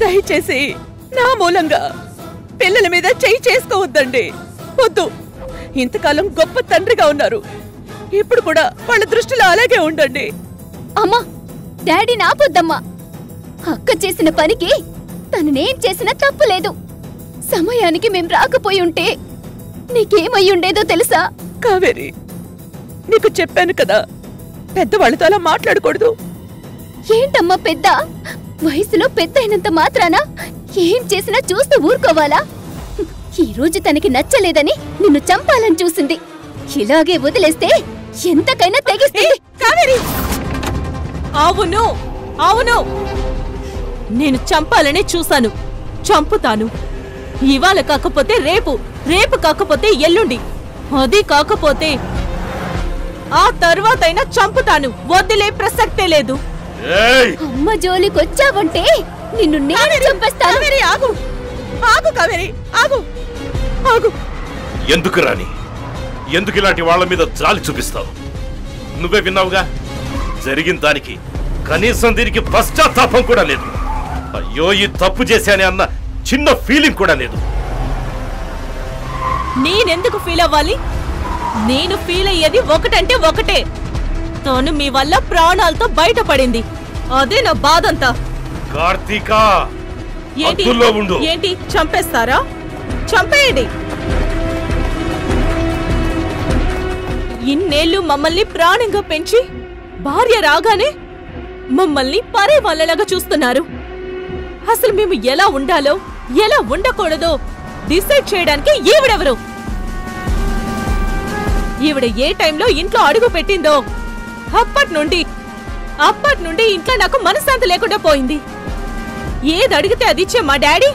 దయచేసి నా మూలంగా పిల్లల మీద చెయ్యి చేసుకోవద్దండి. వద్దు. ఇంతకాలం గొప్ప తండ్రిగా ఉన్నారు, ఇప్పుడు కూడా వాళ్ళ దృష్టిలో అలాగే ఉండండి. అమ్మా, డాడీని ఆపొద్దమ్మా. అక్క చేసిన పనికి తననేం చేసినా తప్పులేదు. సమయానికి మేం రాకపోయి ఉంటే నీకేమై ఉండేదో తెలుసా? కావేరి, నీకు చెప్పాను కదా, పెద్దవాళ్ళతో అలా మాట్లాడకూడదు. ఏంటమ్మా పెద్ద? వయసులో పెద్ద అయినంత మాత్రాన ఏం చేసినా చూస్తూ ఊరుకోవాలా? ఈ రోజు తనకి నచ్చలేదని నిన్ను చంపాలని చూసింది. ఇలాగే వదిలేస్తే ఎంతకైనా తెగిస్తుంది. కావేరి! అవును, అవును, నేను చంపాలని చూశాను, చంపుతాను. ఇవాళ కాకపోతే రేపు, రేపు కాకపోతే ఎల్లుండి, అది కాకపోతే ఆ తర్వాతైనా చంపుతాను. వదిలే ప్రసక్తే లేదు. అమ్మ జోలికొచ్చావంటే నిన్ను నేను చంపేస్తాను. ఆగు, ఆగు కావేరి, ఆగు, ఆగు. ఎందుకు రాని? ఎందుకు ఇలాంటి వాళ్ళ మీద జాలి చూపిస్తావు? నువ్వే విన్నావుగా, జరిగిన దానికి కనీసం దీనికి పశ్చాత్తాపం కూడా లేదు. అయ్యో, ఈ తప్పు చేశానే అన్న చిన్న ఫీలింగ్ కూడా లేదు. నేనెందుకు ఫీల్ అవ్వాలి? నేను ఫీల్ అయ్యేది ఒకటంటే ఒకటే, తను మీ వల్ల ప్రాణాలతో బయటపడింది. అదే నా బాధంతా. కార్తీక, ఏంటి ఉండు. ఏంటి చంపేస్తారా? చంపేయండి. ఇన్నేళ్లు మమ్మల్ని ప్రాణంగా పెంచి భార్య రాగానే మమ్మల్ని పరే వాళ్ళలాగా చూస్తున్నారు. అసలు మేము ఎలా ఉండాలో ఎలా ఉండకూడదో డిసైడ్ చేయడానికి ఈవిడెవరు? ఈవిడ ఏ టైంలో ఇంట్లో అడుగు పెట్టిందో అప్పటి నుండి ఇంట్లో నాకు మనశ్శాంతి లేకుండా పోయింది. ఏది అడిగితే అది ఇచ్చే మా డాడీ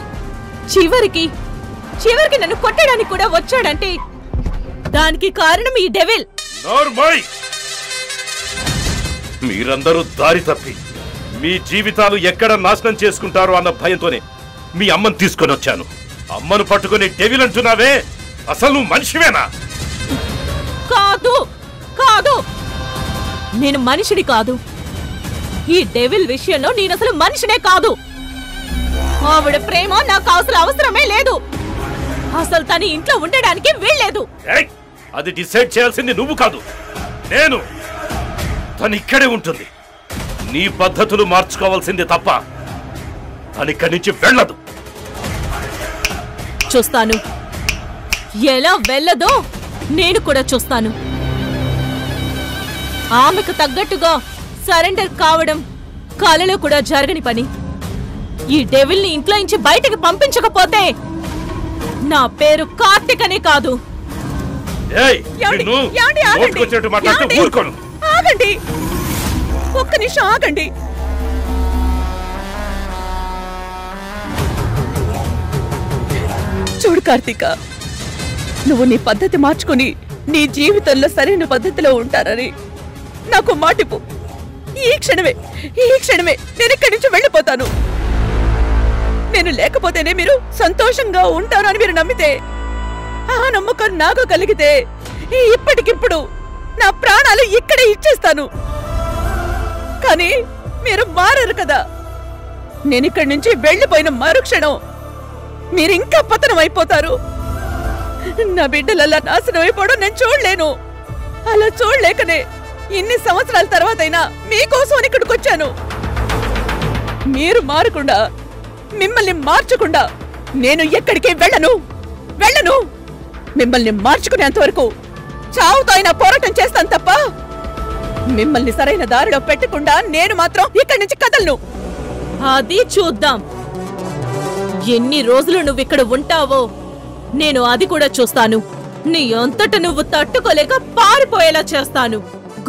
చివరికి నన్ను కొట్టడానికి కూడా వచ్చాడంటే దానికి కారణం ఈ డెవిల్. మీరందరూ దారి తప్పి మీ జీవితాలు ఎక్కడ నాశనం చేసుకుంటారో అన్న భయంతోనే మీ అమ్మను తీసుకొని వచ్చాను. అమ్మను పట్టుకుని డెవిల్ అంటున్నావే, అసలు నువ్వు మనిషివేనా? కాదు, కాదు, నేను మనిషిని కాదు. ఈ డెవిల్ విషయంలో నేను అసలు మనిషినే కాదు. ఆవిడ ప్రేమ నాకు అసలు అవసరమే లేదు. అసలు తన ఇంట్లో ఉండడానికి వీల్లేదు. అది డిసైడ్ చేయాల్సింది నువ్వు కాదు, నేను. తను ఇక్కడే ఉంటుంది. నీ పద్ధతులు మార్చుకోవాల్సిందే తప్ప తను ఇక్కడి నుంచి వెళ్ళదు. చూస్తాను, ఎలా వెళ్ళదో నేను కూడా చూస్తాను. ఆమెకు తగ్గట్టుగా సరెండర్ కావడం కలలో కూడా జరగని పని. ఈ డెవిల్ని ఇంట్లో నుంచి బయటకు పంపించకపోతే నా పేరు కార్తికనే కాదు. ఆగండి, ఒక్క నిమిషం ఆగండి. చూడు కార్తీక, నువ్వు నీ పద్ధతి మార్చుకుని నీ జీవితంలో సరైన పద్ధతిలో ఉంటారని నాకు మాటిపు. ఈ క్షణమే నేను ఇక్కడి నుంచి వెళ్ళిపోతాను. నేను లేకపోతేనే మీరు సంతోషంగా ఉంటారు అని మీరు నమ్మితే, ఆ నమ్మకం నాకు కలిగితే ఇప్పటికిప్పుడు నా ప్రాణాలు ఇక్కడే ఇచ్చేస్తాను. కానీ మీరు మారరు కదా. నేను ఇక్కడి నుంచి వెళ్ళిపోయిన మరుక్షణం మీరింకా పతనం అయిపోతారు. నా బిడ్డలలా నాశనం అయిపోవడం నేను చూడలేను. అలా చూడలేకనే ఇన్ని సంవత్సరాల తర్వాతైనా మీకోసం ఇక్కడికి వచ్చాను. మీరు మారకుండా, మిమ్మల్ని మార్చకుండా నేను ఎక్కడికి వెళ్ళను. మిమ్మల్ని మార్చుకునేంత వరకు చావుతో అయినా పోరాటం చేస్తాను తప్ప మిమ్మల్ని సరైన దారిలో పెట్టకుండా నేను మాత్రం ఇక్కడి నుంచి కదలను. అది చూద్దాం. ఎన్ని రోజులు నువ్వు ఇక్కడ ఉంటావో నేను అది కూడా చూస్తాను. నీ అంతట నువ్వు తట్టుకోలేక పారిపోయేలా చేస్తాను.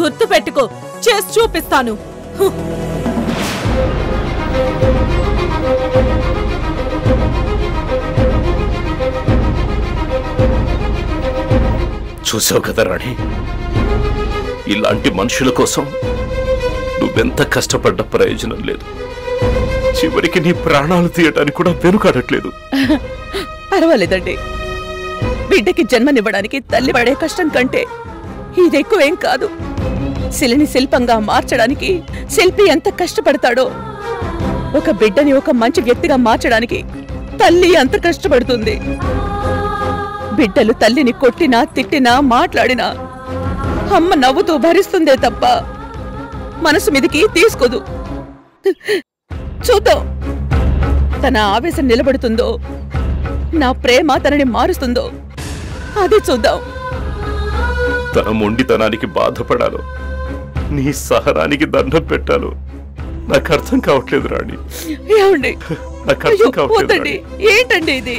గుర్తు పెట్టుకో, చేసి చూపిస్తాను. చూసావు కదా రాణి, ఇలాంటి మనుషుల కోసం నువ్వెంత కష్టపడ్డ ప్రయోజనం లేదు. చివరికి నీ ప్రాణాలు తీయటానికి కూడా వెనుకాడట్లేదు. పర్వాలేదండి. బిడ్డకి జన్మనివ్వడానికి తల్లి పడే కష్టం కంటే ఇదెక్కువేం కాదు. శిలని శిల్పంగా మార్చడానికి శిల్పి ఎంత కష్టపడతాడో, ఒక బిడ్డని ఒక మంచి వ్యక్తిగా మార్చడానికి తల్లి అంత కష్టపడుతుంది. బిడ్డలు తల్లిని కొట్టినా తిట్టినా మాట్లాడినా అమ్మ నవ్వుతూ భరిస్తుందే తప్ప మనసు మీదికి తీసుకోదు. చూద్దాం తన ఆవేశం నిలబడుతుందో, నా ప్రేమ తనని మారుస్తుందో అది చూద్దాం. తన మొండితనానికి బాధపడాలో, నీ సహనానికి దండం పెట్టాలో నాకు అర్థం కావట్లేదు రాణి. ఏమండి? నాకు అర్థం కావట్లేదు వద్దండి. ఏంటండి ఇది?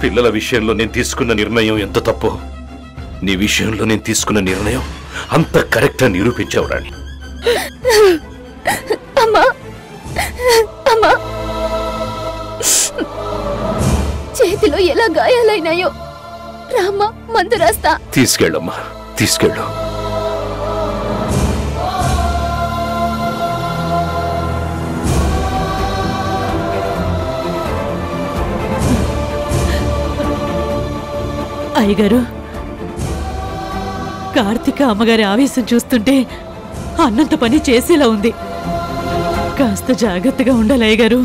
పిల్లల విషయంలో నేను తీసుకున్న నిర్ణయం ఎంత తప్పో నీ విషయంలో నేను తీసుకున్న నిర్ణయం అంత కరెక్ట్ అని నిరూపించావు రాణి. అమ్మా అమ్మా, చేతిలో ఎలా గాయాలైనాయో. రామ్మా, మందు రాస్తా. తీసుకెళ్ళమ్మా, తీసుకెళ్ళు. అయ్యగారు, కార్తీక అమ్మగారి ఆవేశం చూస్తుంటే అన్నంత పని చేసేలా ఉంది. కాస్త జాగ్రత్తగా ఉండాలి అయ్యగారు.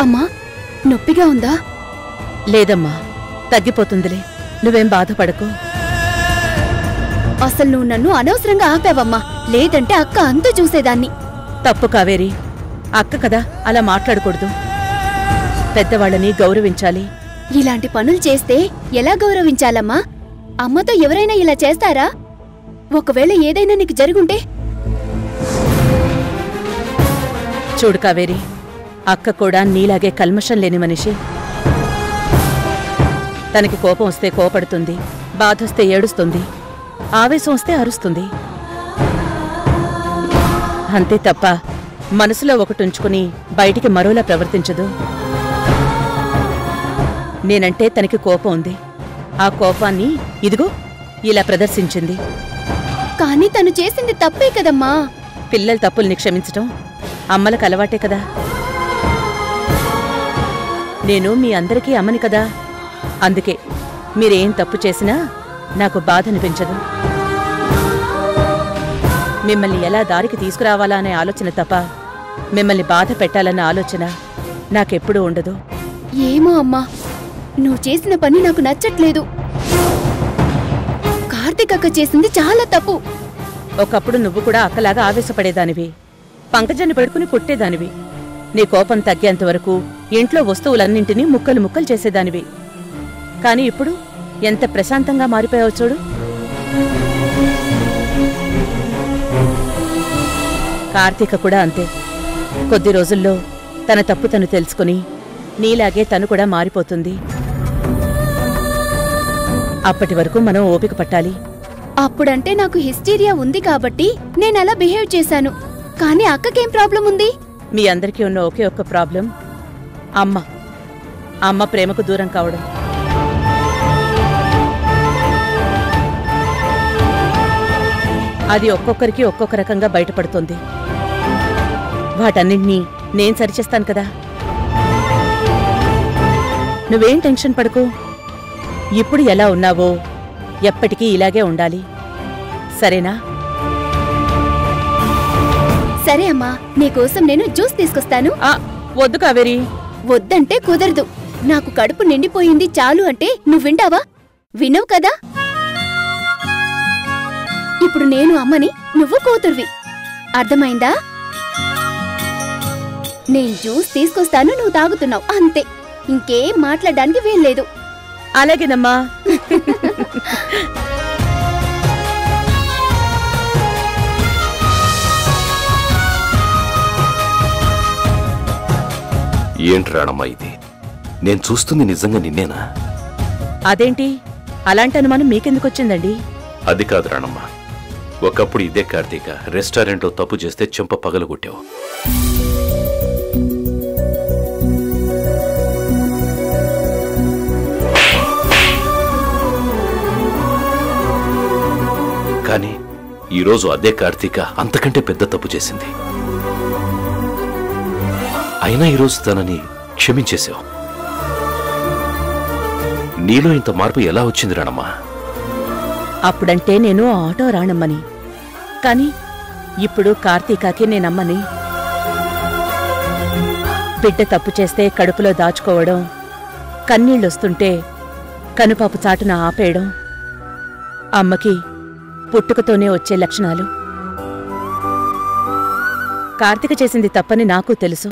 అమ్మా, నొప్పిగా ఉందా? లేదమ్మా, తగ్గిపోతుందిలే. నువ్వేం బాధపడకు. అసలు నువ్వు నన్ను అనవసరంగా ఆపావమ్మా, లేదంటే అక్క అంతా చూసేదాన్ని. తప్పు కావేరి, అక్క కదా, అలా మాట్లాడకూడదు. పెద్దవాళ్ళని గౌరవించాలి. ఇలాంటి పనులు చేస్తే ఎలా గౌరవించాలమ్మా? అమ్మతో ఎవరైనా ఇలా చేస్తారా? ఒకవేళ ఏదైనా నీకు జరుగుంటే? చూడు కావేరి, అక్క కూడా నీలాగే కల్మషం లేని మనిషి. తనకి కోపం వస్తే కోపడుతుంది, బాధొస్తే ఏడుస్తుంది, ఆవేశం వస్తే అరుస్తుంది. అంతే తప్ప మనసులో ఒకటుంచుకుని బయటికి మరోలా ప్రవర్తించదు. నేనంటే తనకి కోపం ఉంది. ఆ కోపాన్ని ఇదిగో ఇలా ప్రదర్శించింది. కానీ తను చేసింది తప్పే కదమ్మా. పిల్లల తప్పుల్ని క్షమించటం అమ్మలకు అలవాటే కదా. నేను మీ అందరికీ అమ్మని కదా. అందుకే మీరేం తప్పు చేసినా నాకు బాధ అనిపించదు. మిమ్మల్ని ఎలా దారికి తీసుకురావాలా అనే ఆలోచన తప్ప మిమ్మల్ని బాధ పెట్టాలన్న ఆలోచన నాకెప్పుడూ ఉండదు. ఏమో అమ్మా, నువ్వు చేసిన పని నాకు నచ్చట్లేదు. కార్తీక్ అక్క చేసింది చాలా తప్పు. ఒకప్పుడు నువ్వు కూడా అక్కలాగా ఆవేశపడేదానివి, పంకజాన్ని పడుకుని పుట్టేదానివి. నీ కోపం తగ్గేంత వరకు ఇంట్లో వస్తువులన్నింటినీ ముక్కలు ముక్కలు చేసేదానివి. కాని ఇప్పుడు ఎంత ప్రశాంతంగా మారిపోయావు చూడు. కార్తీక కూడా అంతే. కొద్ది రోజుల్లో తన తప్పు తను తెలుసుకుని నీలాగే తను కూడా మారిపోతుంది. అప్పటి వరకు మనం ఓపిక పట్టాలి. అప్పుడంటే నాకు హిస్టీరియా ఉంది కాబట్టి నేనలా బిహేవ్ చేశాను. కానీ అక్కకేం ప్రాబ్లం ఉంది? మీ అందరికీ ఉన్న ఒకే ఒక్క ప్రాబ్లం అమ్మ ప్రేమకు దూరం కావడం. అది ఒక్కొక్కరికి ఒక్కొక్క రకంగా బయటపడుతుంది. వాటన్నింటినీ నేను సరిచేస్తాను కదా. నువ్వేం టెన్షన్ పడకు. ఇప్పుడు ఎలా ఉన్నావో ఎప్పటికీ ఇలాగే ఉండాలి, సరేనా? సరే అమ్మా, నీకోసం నేను జ్యూస్ తీసుకొస్తాను. వద్దు కావేరి. వద్దంటే కుదరదు. నాకు కడుపు నిండిపోయింది చాలు అంటే నువ్వు వింటావా? వినవు కదా. ఇప్పుడు నేను అమ్మని, నువ్వు కూతుర్వి. అర్థమైందా? నేను జ్యూస్ తీసుకొస్తాను, నువ్వు తాగుతున్నావు అంతే. ఇంకేం మాట్లాడడానికి వీల్లేదు. అలాగేనమ్మా. ఏంటి రాణమ్మా ఇది? నేను చూస్తుంది నిజంగా నిన్నేనా? అదేంటి అలాంటి అనుమానం మీకెందుకు వచ్చిందండి? అది కాదు రాణమ్మ, ఒకప్పుడు ఇదే కార్తీక రెస్టారెంట్లో తప్పు చేస్తే చెంప పగలగొట్టావు. కానీ ఈరోజు అదే కార్తీక అంతకంటే పెద్ద తప్పు చేసింది. అయినా ఈరోజు తనని క్షమించేశావు. నీలో ఇంత మార్పు ఎలా వచ్చింది రాణమ్మా? అప్పుడంటే నేను ఆటో రాణమ్మని, కానీ ఇప్పుడు కార్తీకాకి నేనమ్మని. బిడ్డ తప్పు చేస్తే కడుపులో దాచుకోవడం, కన్నీళ్ళొస్తుంటే కనుపాపు చాటున ఆపేయడం అమ్మకి పుట్టుకతోనే వచ్చే లక్షణాలు. కార్తీక చేసింది తప్పని నాకు తెలుసు,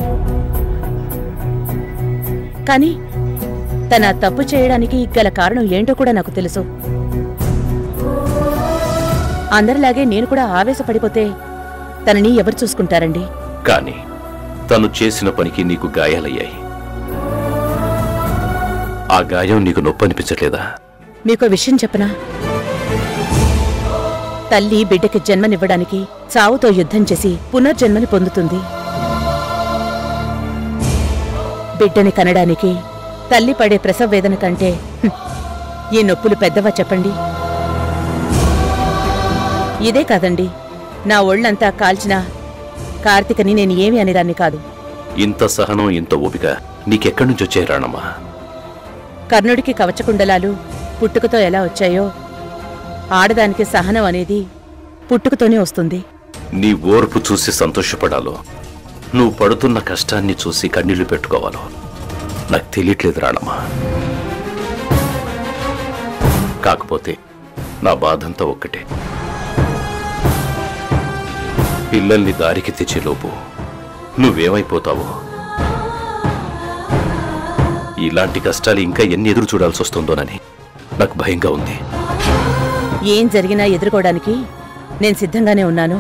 కానీ తన తప్పు చేయడానికి గల కారణం ఏంటో కూడా నాకు తెలుసు. అందరిలాగే నేను కూడా ఆవేశపడిపోతే తనని ఎవరు చూసుకుంటారండి? కానీ తను చేసిన పనికి నీకు గాయాలయ్యాయి. ఆ గాయం నీకు నొప్పి అనిపించట్లేదా? మీకో విషయం చెప్పనా? తల్లి బిడ్డకి జన్మనివ్వడానికి చావుతో యుద్ధం చేసి పునర్జన్మని పొందుతుంది. బిడ్డని కనడానికి తల్లి పడే ప్రసవ వేదన కంటే ఈ నొప్పులు పెద్దవా చెప్పండి? ఇదే కాదండి, నా ఒళ్ళంతా కాల్చిన కార్తీకని నేను ఏమి అనేదాన్ని కాదు. ఇంత సహనం, ఇంత ఓపిక నీకెక్కడి నుంచి వచ్చాయి రాణమ్మా? కర్ణుడికి కవచకుండలాలు పుట్టుకతో ఎలా వచ్చాయో, ఆడదానికి సహనం అనేది పుట్టుకతోనే వస్తుంది. నీ ఓర్పు చూసి సంతోషపడాలో, నువ్వు పడుతున్న కష్టాన్ని చూసి కన్నీళ్లు పెట్టుకోవాలో నాకు తెలియట్లేదు రాణమ్మా. కాకపోతే నా బాధంతా ఒక్కటే, పిల్లల్ని దారికి తెచ్చేలోపు నువ్వేమైపోతావో. ఇలాంటి కష్టాలు ఇంకా ఎన్ని ఎదురు చూడాల్సి వస్తుందోనని నాకు భయంగా ఉంది. ఏం జరిగినా ఎదుర్కోవడానికి నేను సిద్ధంగానే ఉన్నాను.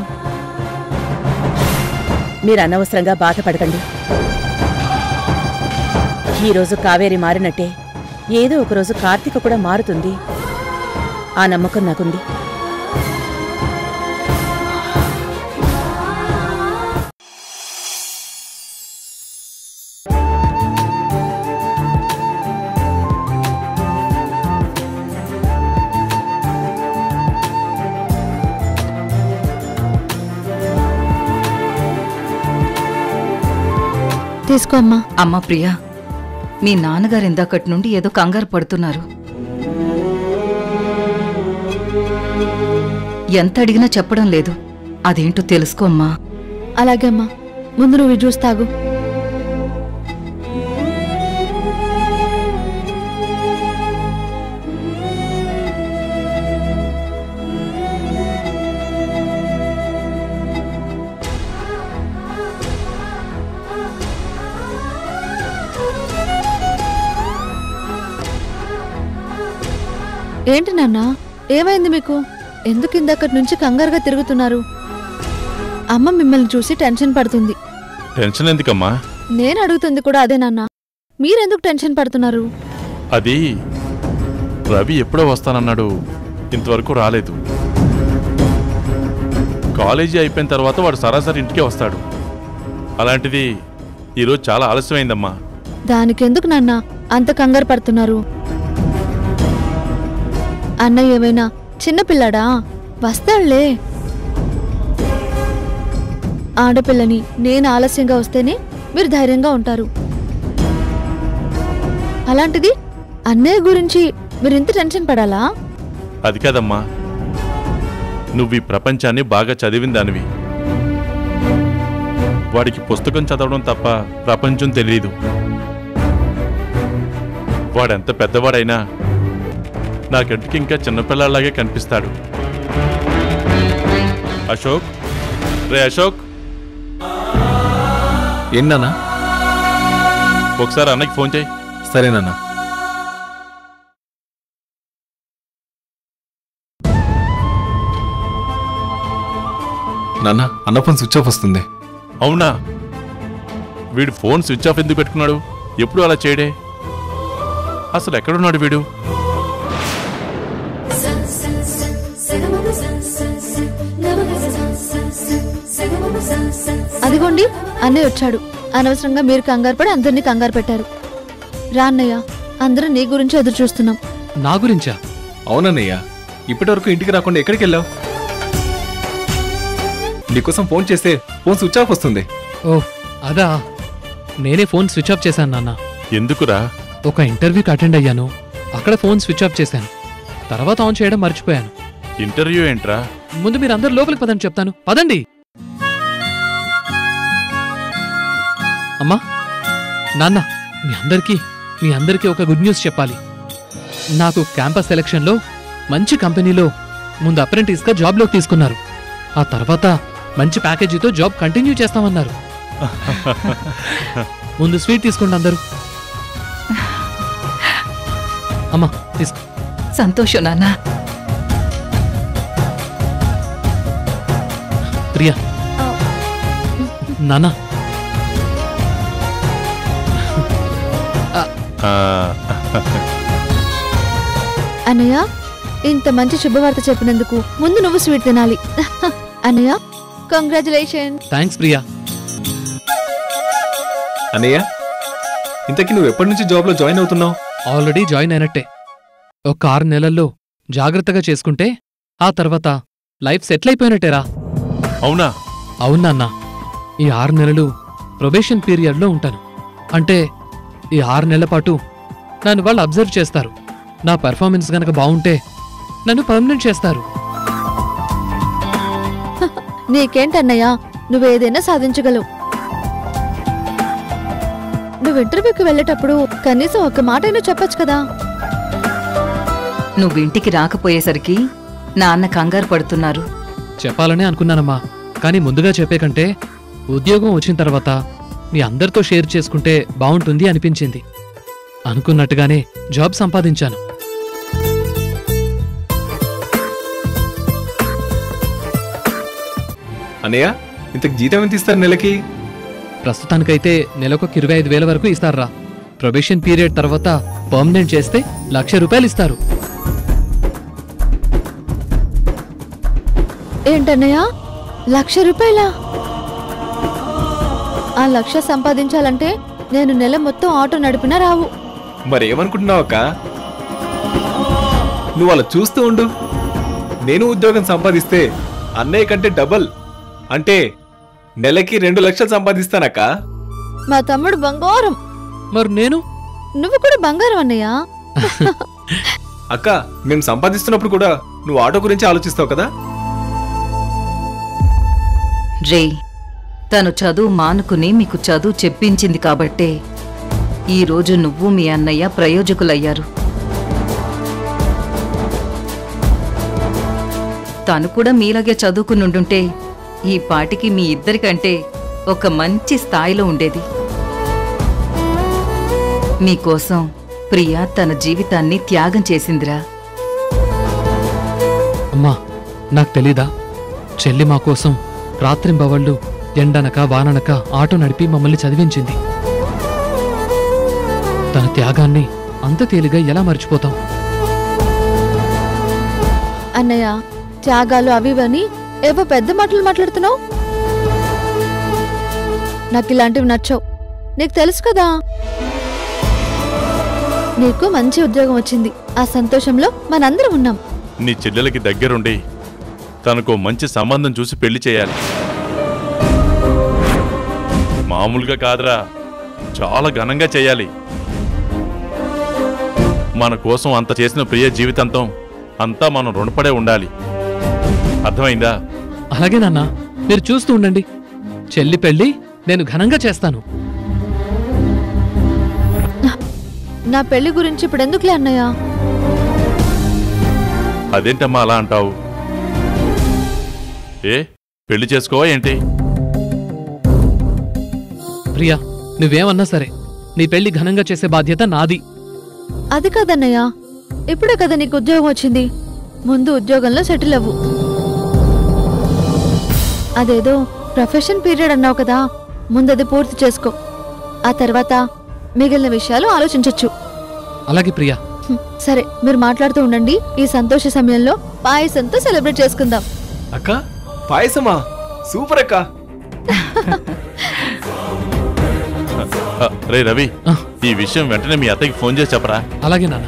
మీరు అనవసరంగా బాధపడకండి. ఈరోజు కావేరి మారినట్టే ఏదో ఒకరోజు కార్తీక కూడా మారుతుంది. ఆ నమ్మకం నాకుంది. తీసుకో అమ్మా. అమ్మా ప్రియా, మీ నాన్నగారు ఇందాకటి నుండి ఏదో కంగారు పడుతున్నారు. ఎంత అడిగినా చెప్పడం లేదు. అదేంటో తెలుసుకో అమ్మా. అలాగే అమ్మా, ముందు నువ్వు జ్యూస్ తాగు. ఏంటి నాన్న, ఏమైంది మీకు? ఎందుకు ఇందాకటి నుంచి కంగారుగా తిరుగుతున్నారు? అమ్మ మిమ్మల్ని చూసి టెన్షన్ పడుతుంది. టెన్షన్ ఎందుకమ్మా? నేను అడుగుతుంది కూడా అదే నాన్న. మీరెందుకు టెన్షన్ పడుతున్నారు? అది రవి ఎప్పుడో వస్తానన్నాడు, ఇంతవరకు రాలేదు. కాలేజీ అయిపోయిన తర్వాత వాడు సరాసరి ఇంటికే వస్తాడు. అలాంటిది ఈరోజు చాలా ఆలస్యమైందమ్మా. దానికెందుకు నాన్న అంత కంగారు పడుతున్నారు? అన్నయ్య ఏమైనా చిన్నపిల్లాడా? వస్తాళ్లే. ఆడపిల్లని నేను ఆలస్యంగా వస్తేనే మీరు ధైర్యంగా ఉంటారు. అలాంటిది అన్నయ్య గురించి మీరింత టెన్షన్ పడాలా? అది కాదమ్మా, నువ్వు ఈ ప్రపంచాన్ని బాగా చదివిన దానివి. వాడికి పుస్తకం చదవడం తప్ప ప్రపంచం తెలియదు. వాడెంత పెద్దవాడైనా నా కంటికి ఇంకా చిన్నపిల్లలాగే కనిపిస్తాడు. అశోక్, రే అశోక్, ఏంటన్నా? ఒకసారి అన్నకి ఫోన్ చేయి. సరేనన్నా. నాన్న, అన్న ఫోన్ స్విచ్ ఆఫ్ వస్తుంది. అవునా? వీడు ఫోన్ స్విచ్ ఆఫ్ ఎందుకు పెట్టుకున్నాడు? ఎప్పుడు అలా చేయడే? అసలు ఎక్కడున్నాడు వీడు? అదిగోండి అన్నయ్య వచ్చాడు. అనవసరంగా మీరు కంగారు పడి అందరినీ కంగారు పెట్టారు. రా అన్నయ్య, అందరం నీ గురించి ఎదురు చూస్తున్నాం. నా గురించా? అవునన్నయ్య, ఇప్పటివరకు ఇంటికి రాకుండా ఎక్కడికి వెళ్ళావు? నీకోసం ఫోన్ చేస్తే ఫోన్ స్విచ్ ఆఫ్ వస్తుంది. ఓ అదా, నేనే ఫోన్ స్విచ్ ఆఫ్ చేశాను నాన్న. ఎందుకురా? ఒక ఇంటర్వ్యూకి అటెండ్ అయ్యాను, అక్కడ ఫోన్ స్విచ్ ఆఫ్ చేశాను. తర్వాత ఆన్ చేయడం మర్చిపోయాను. ఇంటర్వ్యూ ఏంట్రా? ముందు మీరు అందరు లోపలికి పదండి, చెప్తాను. పదండి. అమ్మా, నాన్న, మీ అందరికీ ఒక గుడ్ న్యూస్ చెప్పాలి. నాకు క్యాంపస్ సెలక్షన్లో మంచి కంపెనీలో ముందు అప్రెంటిస్గా జాబ్లోకి తీసుకున్నారు. ఆ తర్వాత మంచి ప్యాకేజీతో జాబ్ కంటిన్యూ చేస్తామన్నారు. ముందు స్వీట్ తీసుకోండి అందరూ. అమ్మా తీసుకో. సంతోషం నాన్న. ప్రియా, నాన్న, అన్నయ్య, ఇంత మంచి శుభవార్త చెప్పినందుకు ముందు నువ్వు స్వీట్ తినాలి. అన్నయ్య, కంగ్రాచులేషన్. థ్యాంక్స్ ప్రియా. అన్నయ్య, ఇంతకీ నువ్వు ఎప్పటి నుంచి జాబ్లో జాయిన్ అవుతున్నావు? ఆల్రెడీ జాయిన్ అయినట్టే. ఒక 6 నెలల్లో జాగ్రత్తగా చేసుకుంటే ఆ తర్వాత లైఫ్ సెటిల్ అయిపోయినట్టేరా. అవునా? అవునన్నా. ఈ 6 నెలలు ప్రొబేషన్ పీరియడ్లో ఉంటాను. అంటే ఈ 6 నెలల పాటు నన్ను వాళ్ళు అబ్జర్వ్ చేస్తారు. నా పెర్ఫార్మెన్స్ గనక బాగుంటే నన్ను పర్మనెంట్ చేస్తారు. నీకేంటన్నయ్య, నువ్వేదైనా సాధించగలవు. నువ్వు ఇంటర్వ్యూకి వెళ్ళేటప్పుడు కనీసం ఒక్క మాటైనా చెప్పొచ్చు కదా. నువ్వు ఇంటికి రాకపోయేసరికి నాన్న కంగారు పడుతున్నారు. చెప్పాలనే అనుకున్నానమ్మా, కానీ ముందుగా చెప్పే కంటే ఉద్యోగం వచ్చిన తర్వాత మీ అందరితో షేర్ చేసుకుంటే బావుంటుంది అనిపించింది. అనుకున్నట్టుగానే జాబ్ సంపాదించాను. అన్నయ్య, ఇంతకు జీతం ఎంత ఇస్తారు నెలకి? ప్రస్తుతానికైతే నెలకు 25,000 వరకు ఇస్తారా. ప్రొబేషన్ పీరియడ్ తర్వాత పర్మనెంట్ చేస్తే ₹1,00,000 ఇస్తారు. ఏంటన్నయ్య, ₹1,00,000? ఆ 1,00,000 సంపాదించాలంటే నేను నెల మొత్తం ఆటో నడిపినా రావు. మరేమనుకుంటున్నావు అక్క? నువ్వు అలా చూస్తూ ఉండు. నేను ఉద్యోగం సంపాదిస్తే అన్నయ్య కంటే డబల్, అంటే నెలకి 2,00,000 సంపాదిస్తానక్క. మా తమ్ముడు బంగారం. మరి నేను? నువ్వు కూడా బంగారం అన్నయ్య. అక్క, మేము సంపాదిస్తున్నప్పుడు కూడా నువ్వు ఆటో గురించి ఆలోచిస్తావు కదా. రే, తను చదువు మానుకుని మీకు చదువు చెప్పించింది కాబట్టే ఈరోజు నువ్వు మీ అన్నయ్య ప్రయోజకులయ్యారు. తను కూడా మీలాగే చదువుకునుండుంటే ఈ పాటికి మీ ఇద్దరికంటే ఒక మంచి స్థాయిలో ఉండేది. మీకోసం ప్రియా తన జీవితాన్ని త్యాగం చేసిందిరా. అమ్మా, నాకు తెలీదా? చెల్లి మా కోసం రాత్రింబవళ్ళు ఎండనక వాననక ఆటో నడిపి మమ్మల్ని చదివించింది. తన త్యాగాన్ని అంత తేలిగా ఎలా మర్చిపోతాం? అన్నయ్య, త్యాగాలు అవివని ఏవో పెద్ద మాటలు మాట్లాడుతున్నావు. నాకు ఇలాంటివి నచ్చవు. నీకు తెలుసు కదా. నీకు మంచి ఉద్యోగం వచ్చింది. ఆ సంతోషంలో మనందరం ఉన్నాం. నీ చెల్లెలకి దగ్గరుండి తనకు మంచి సంబంధం చూసి పెళ్లి చేయాలి. మామూలుగా కాదురా, చాలా ఘనంగా చేయాలి. మన కోసం అంత చేసిన ప్రియ జీవితాంతం అంతా మనం రుణపడే ఉండాలి. అర్థమైందా? అలాగే నాన్న, మీరు చూస్తూ ఉండండి. చెల్లి పెళ్లి నేను ఘనంగా చేస్తాను. నా పెళ్లి గురించి ఇప్పుడు ఎందుకులే అన్నయ్య? అదేంటమ్మా అలా అంటావు? ఏ పెళ్లి చేసుకోవా ఏంటి? ప్రియా, నువ్వేమన్నా సరే నీ పెళ్లి ఘనంగా చేసే బాధ్యత నాది. అది కాదన్నయ్య, ఇప్పుడే కదా నీకు ఉద్యోగం వచ్చింది. ముందు ఉద్యోగంలో సెటిల్ అవ్వు. అదేదో ప్రొఫెషన్ పీరియడ్ అన్నావు కదా, ముందది పూర్తి చేసుకో. ఆ తర్వాత మిగిలిన విషయాలు ఆలోచించొచ్చు. అలాగే ప్రియా. సరే మీరు మాట్లాడుతూ ఉండండి. ఈ సంతోష సమయంలో పాయసంతో సెలబ్రేట్ చేసుకుందాం. అక్క పాయసమా? సూపర్ అక్క. రే రవి, ఈ విషయం వెంటనే మీ అత్తకి ఫోన్ చేసి చెప్పరా. అలాగే నాన్న.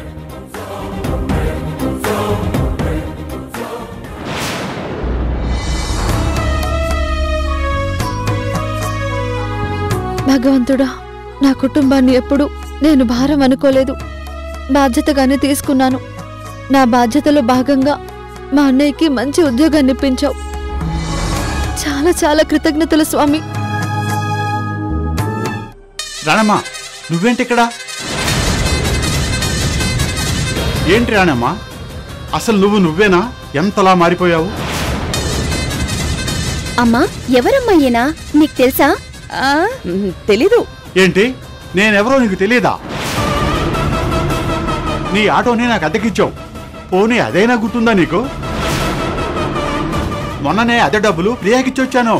భగవంతుడా, నా కుటుంబాన్ని ఎప్పుడు నేను భారం అనుకోలేదు, బాధ్యతగానే తీసుకున్నాను. నా బాధ్యతలో భాగంగా మా అన్నయ్యకి మంచి ఉద్యోగాన్ని ఇప్పించావు. చాలా చాలా కృతజ్ఞతలు స్వామి. రాణమ్మా, నువ్వేంటిక్కడ? ఏంటి రాణమ్మా, అసలు నువ్వేనా? ఎంతలా మారిపోయావు? అమ్మా, ఎవరమ్మాయేనా నీకు తెలుసా? తెలీదు. ఏంటి, నేనెవరో నీకు తెలియదా? నీ ఆటోని నాకు అద్దెకిచ్చావు, పోనీ అదైనా గుర్తుందా నీకు? మొన్ననే అదే డబ్బులు ప్రియాకిచ్చొచ్చాను.